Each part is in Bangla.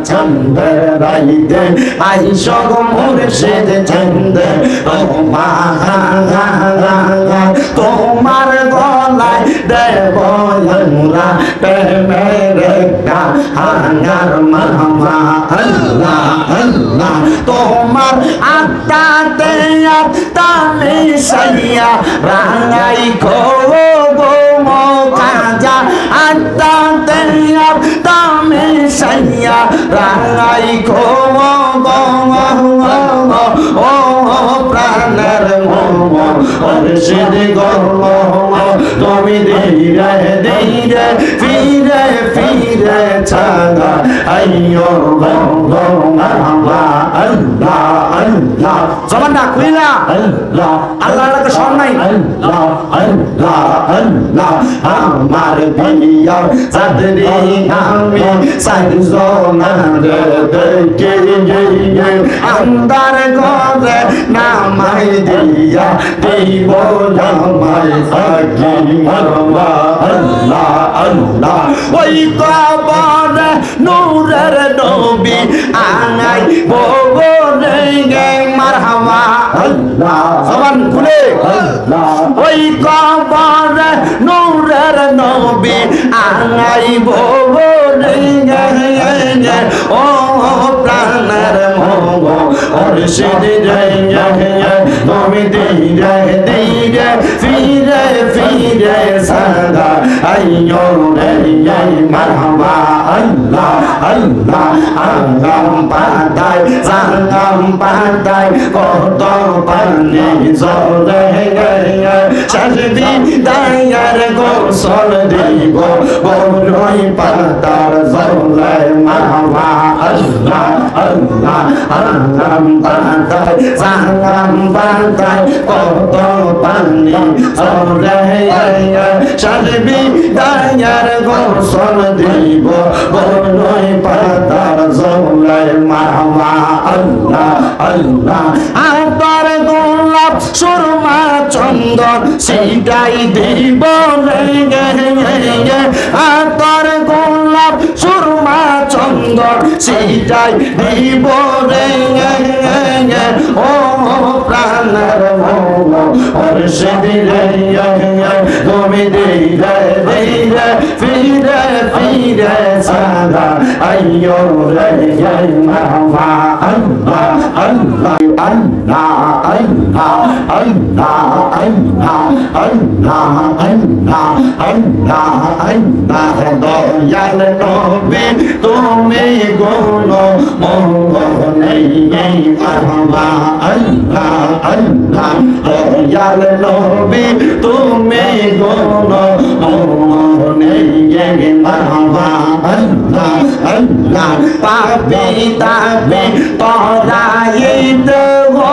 চন্দের রাইতে আইসো গো মুর্শিদ চন্দে ও মা তোমার গলায় দেব আমরা প্রেমের একটা হাঙ্গার মামা আল্লাহ আল্লাহ তোমার আত্মাতে আত্মামি সাইয়া রাঙাই গো খাজা আত্মাতে আত্মামি সাইয়া রাঙাই গো ও প্রাণের মুর্শিদ গো তুমি ধীরে ধীরে ফিরে ফিরে ছাগা আইয়ো গো মারহাবা আল্লাহ আল্লাহ জবানটা খুইলা আল্লাহ আল্লাহকে শরণ নাই আল্লাহ আল্লাহ আল্লাহ আমার বিয়া সাদরি আমি সাইজো না দেখে গিয়ে আন্দার ঘরে নামাই দিয়া দেব জামাই সাকি আল্লাহ আল্লাহ আল্লাহ ওই কবরে নূরের নবী আনাই বগরে গে মারহাবা আল্লাহ জবান খুলে আল্লাহ ওই কবরে নূরের নবী আনাই বগরে গে ও প্রাণের মোহ মুর্শিদ জয় তুমি ধীরে ধীরে ফিরে ফিরে সাদা আইয়ো রে মারহাবা আল্লাহ আল্লাহ আঙ্গাম পাতায় সাঙ্গাম পাতায় কত পানি জলে সাজবি দায়ার গোসল দিব বড়ই পাতার জলে মারহাবা আল্লাহ আল্লাহ আঙ্গাম পাতায় সাঙ্গাম পাতায় কত পানি জলে সাজবি দায়ার গোসল দিব বড়ই পাতার জলে মারহাবা আল্লাহ আল্লাহ আতর গোলাপ সুরমা চন্দন সেটাই দিব আতর গোলাপ সুরমা চন্দন সেটাই দিব ও প্রাণের মুর্শিদ তুমি ধীরে ধীরে ফিরে ফিরে সাদা আইয়ো রে মারহাবা আল্লাহ আল্লাহ আল্লাহ আল্লাহ আল্লাহ আল্লাহ আল্লাহ আল্লাহ আল্লাহ আল্লাহ দয়াল নবী তুমি গুণ মঙ্গলে মারহাবা আল্লাহ আল্লাহ দয়াল নবী তুমি গুণ মঙ্গলে মারহাবা আল্লাহ আল্লাহ পাপি তাপি তরাইতে ও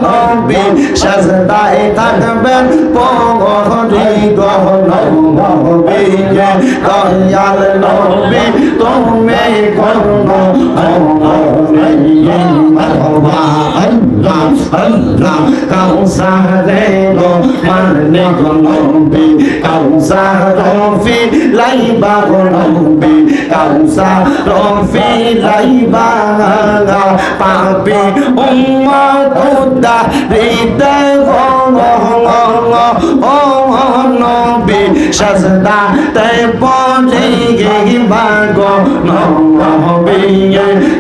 নবী সাজদায় থাকবেন পগরি গহনবী দয়াল নবী তুমি কোন মারহাবা আল্লাহ আল্লাহ কাউসারে গো মানে গো নবী কাউসার রফি লাইবা গো নবী কাউসার রফি লাইবা পাপি উম্মত উদ্ধারিতে গো ও নবী সাজদা তে পড়ে গিবা গো নবী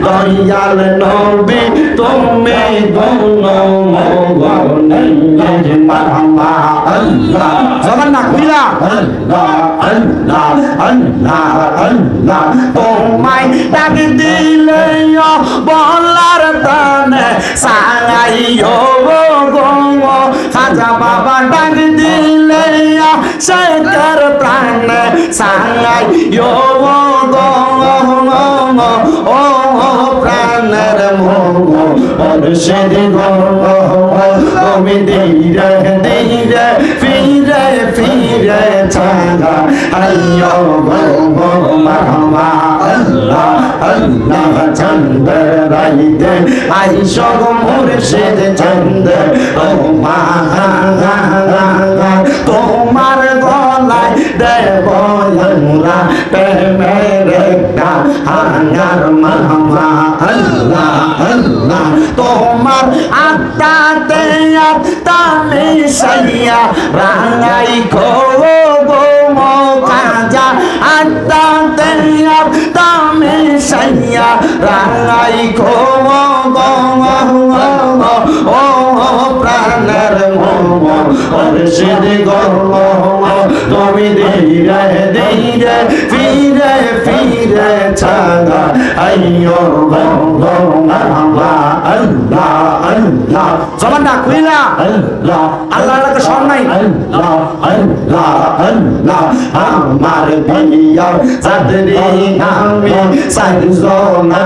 দয়াল নবী তুমি গুণ মঙ্গলে মারহাবা আল্লাহ জবান খুইলা আল্লাহ আল্লাহ আল্লাহ আল্লাহ তোমায় ডাক দিলে বলার তানে সারাইও গো খাজা বাবা ডাক দিলে শেখর প্রাণে সারাইও গো ও প্রাণের মুর্শিদ গো তুমি ধীরে ধীরে ফিরে ফিরে ছাগা আইয়ো গো মারহাবা আল্লাহ আল্লাহ চন্দের রাইতে আইসো গো মুর্শিদ চন্দে ও মা তোমার গলায় দেব আমরা প্রেমের প্রাণের একটা হাঙ্গার মামা আল্লাহ আল্লাহ তোমার আত্মাতে আত্মা মিশাইয়া রাঙাই গো খাজা আত্মাতে আত্মা মিশাইয়া রাঙাই গো ও প্রাণের মোমো মুর্শিদ গো তুমি ধীরে ধীরে ফিরে ফিরে ছাগা আইয়ো গো আল্লাহ আল্লাহ আল্লাহ জবান না কইলা আল্লাহ আল্লাহর শরণ নাই আল্লাহ আল্লাহ আল্লাহ আমার বিয়া সাদরি আমি সাইজো না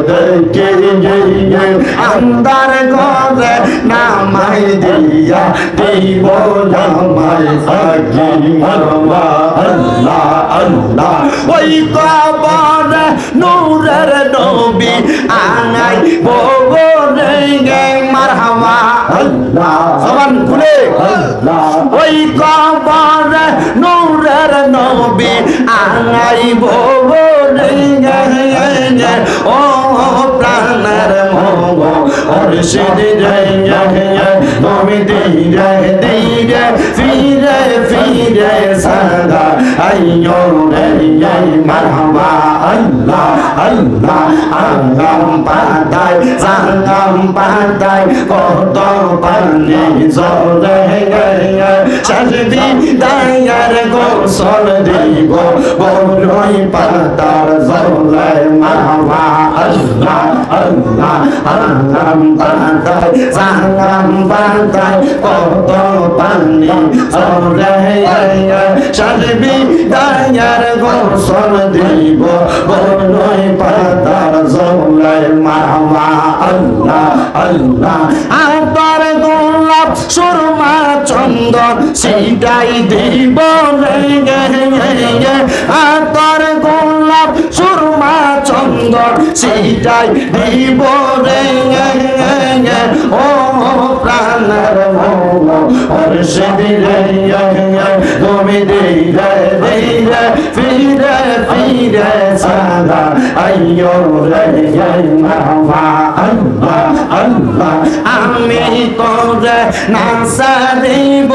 দেখে গিয়ে আন্দার ঘরে নামাই দিয়া দেব নামাই সাকি আল্লাহ আল্লাহ আল্লাহ ওই কবরে নূরের নবী আনাই বগরে গে মারহাবা আল্লাহ জবান খুলে আল্লাহ ওই কবরে নূরের নবী আনাই বগরে গে ও প্রাণের মোহ মুর্শিদ রে তুমি ধীরে ধীরে ফিরে ফিরে সাদা আইয়ো রে মারহাবা আল্লাহ আল্লাহ আঙ্গাম পাতায় সাঙ্গাম পাতায় কত পানি জলে সাজবি দায়ার গোসল দিব বড়ই পাতার জলে মারহাবা আল্লাহ আল্লাহ আঙ্গাম পাতায় সাঙ্গাম পাতায় কত পানি জলে সাজবি দায়ার গোসল দিব বড়ই পাতার জলে মারহাবা আল্লাহ আল্লাহ আতর গোলাপ সুরমা চন্দন সিটাই দিব রে আতর গোলাপ সুরমা চন্দন সিটাই দিব রে ও প্রাণের মোহ মুর্শিদ রে তুমি ধীরে ধীরে ফিরে ফিরে সাদা আইয়ো রে মারহাবা আল্লাহ আল্লাহ আমি তোরে নাসা দিব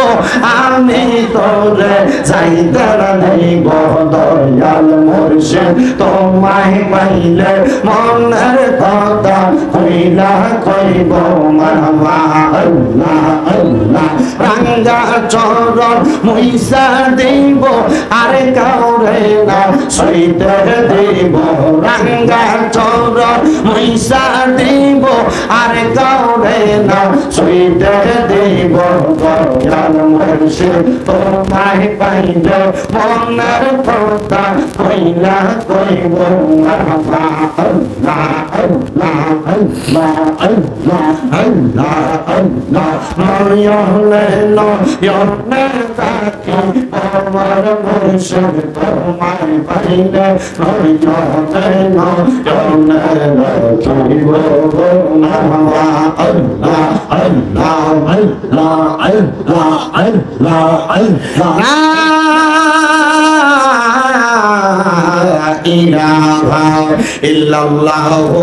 আমি তোরে যাইতে নেব দয়াল মুর্শিদ তোমায় পাইলে মনের কথা কইলা কইব মারহাবা আল্লাহ আল্লাহ রাঙ্গা চরণ মুইসা দিব আরে কাউরে না সইতে দিব রাঙ্গা চরণ মুইসা দিব আরে কাউরে না সইতে দিব দয়াল মুর্শিদ তোমায় পাইলে মনের কথা কইলা কইব মারহাবা আল্লাহ আল্লাহ আল্লাহ আল্লাহ আল্লাহ আল্লাহ নয়নে নয়নে তাকি আমার মুর্শিদ তোমায় পাইলে নয়নে নয়নে রাখিব মারহাবা আল্লাহ আল্লাহ আল্লাহ আল্লাহ আল্লাহ আল্লাহ ইলাহা ইল্লাল্লাহু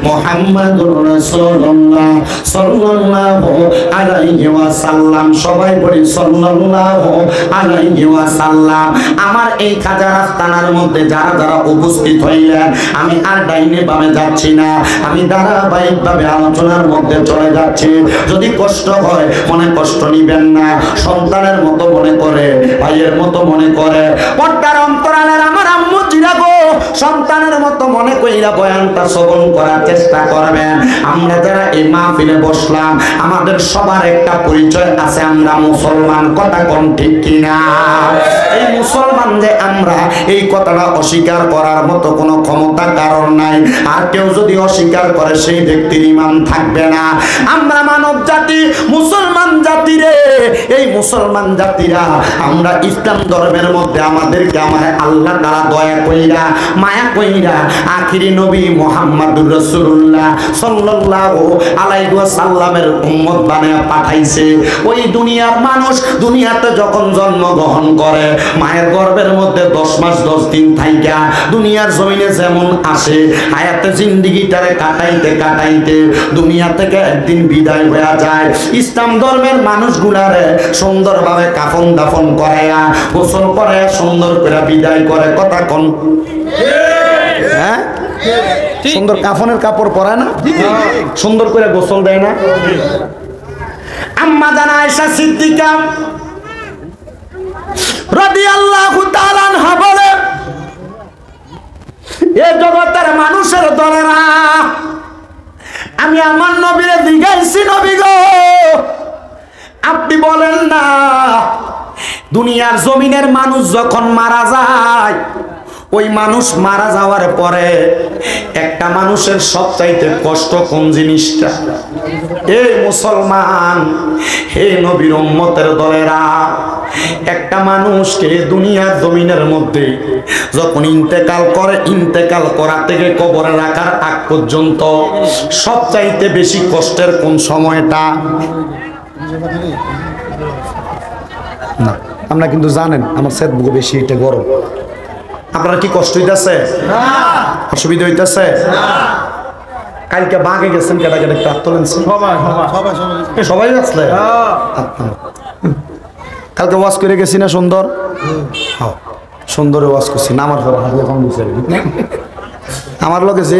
মুহাম্মাদুর রাসূলুল্লাহ সাল্লাল্লাহু আলাইহি ওয়াসাল্লাম সবাই বলি সাল্লাল্লাহু আলাইহি ওয়াসাল্লাম আমার এই খাজা রাস্তানার মধ্যে যারা যারা উপস্থিত হইলেন আমি আর ডাইনে বামে যাচ্ছি না আমি ধারাবাহিকভাবে আলোচনার মধ্যে চলে যাচ্ছি যদি কষ্ট হয় মনে কষ্ট নিবেন না সন্তানের মতো মনে করে ভাইয়ের মতো মনে করে পর্দার অন্তরালের আমার আম্মু জিরাগো সন্তানের মতো মনে কইরা বয়ানটা শ্রবণ করার চেষ্টা করবেন আমরা যারা এই মাহফিলে বসলাম আমাদের সবার একটা পরিচয় আছে আমরা মুসলমান কথা কোন ঠিক কিনা এই মুসলমান যে আমরা এই কথাটা অস্বীকার করার মতো কোনো ক্ষমতা কারণ নাই আর কেউ যদি অস্বীকার করে সেই ব্যক্তির ঈমান থাকবে না আমরা মানব জাতি মুসলমান জাতিরে, এই মুসলমান জাতিরা আমরা ইসলাম ধর্মের মধ্যে আমাদেরকে আমার আল্লাহ তাআলা দয়া কইরা মায়া কইরা আখিরি নবী মুহাম্মদুর রাসূলুল্লাহ সাল্লাল্লাহু আলাইহি ওয়াসাল্লামের উম্মত বানায়া পাঠাইছে। ওই দুনিয়ার মানুষ দুনিয়াতে যখন জন্মগ্রহণ করে মায়ের গর্ভের মধ্যে 10 মাস 10 দিন থাইকা দুনিয়ার জমিনে যেমন আসে হায়াতে জিন্দেগিটারে কাটাইতে কাটাইতে দুনিয়া থেকে একদিন বিদায় হয়ে যায়। ইসলাম ধর্মের মানুষগুলারে সুন্দরভাবে কাফন দাফন করায়া গোসল করায়া সুন্দর করে বিদায় করে। কথা কোন হ্যাঁ? সুন্দর কাফনের কাপড় পরায় না, সুন্দর করে গোসল দেয় না। আম্মা জানা আয়েশা সিদ্দিকা রাদিয়াল্লাহু তাআলা আনহা বলে, এ জগতের মানুষের দলেরা আমি আমার নবীরে জিজ্ঞাসি, নবী গো আপনি বলেন না দুনিয়ার জমিনের মানুষ যখন মারা যায় ওই মানুষ মারা যাওয়ার পরে একটা মানুষের সবচাইতে কষ্ট কোন জিনিসটা? এই মুসলমান, হে নবীর উম্মতের দলেরা, একটা মানুষকে দুনিয়ার জমিনের মধ্যে যখন ইন্তেকাল করে ইন্তেকাল করা থেকে কবরে রাখার আগ পর্যন্ত সবচাইতে বেশি কষ্টের কোন সময়টা? না, আমরা কিন্তু জানেন আমার সেট বুকে বেশি এটা গরম। আপনারা কি কষ্ট হইতেছে? অসুবিধা হইতেছে? কালকে বাঘে গেছেন কেটা কেটে একটু হাত তোলেন। সবাই আসলে কালকে ওয়াশ করে গেছি না সুন্দর? সুন্দর ওয়াশ করছি না আমার পর আমার লোকে যে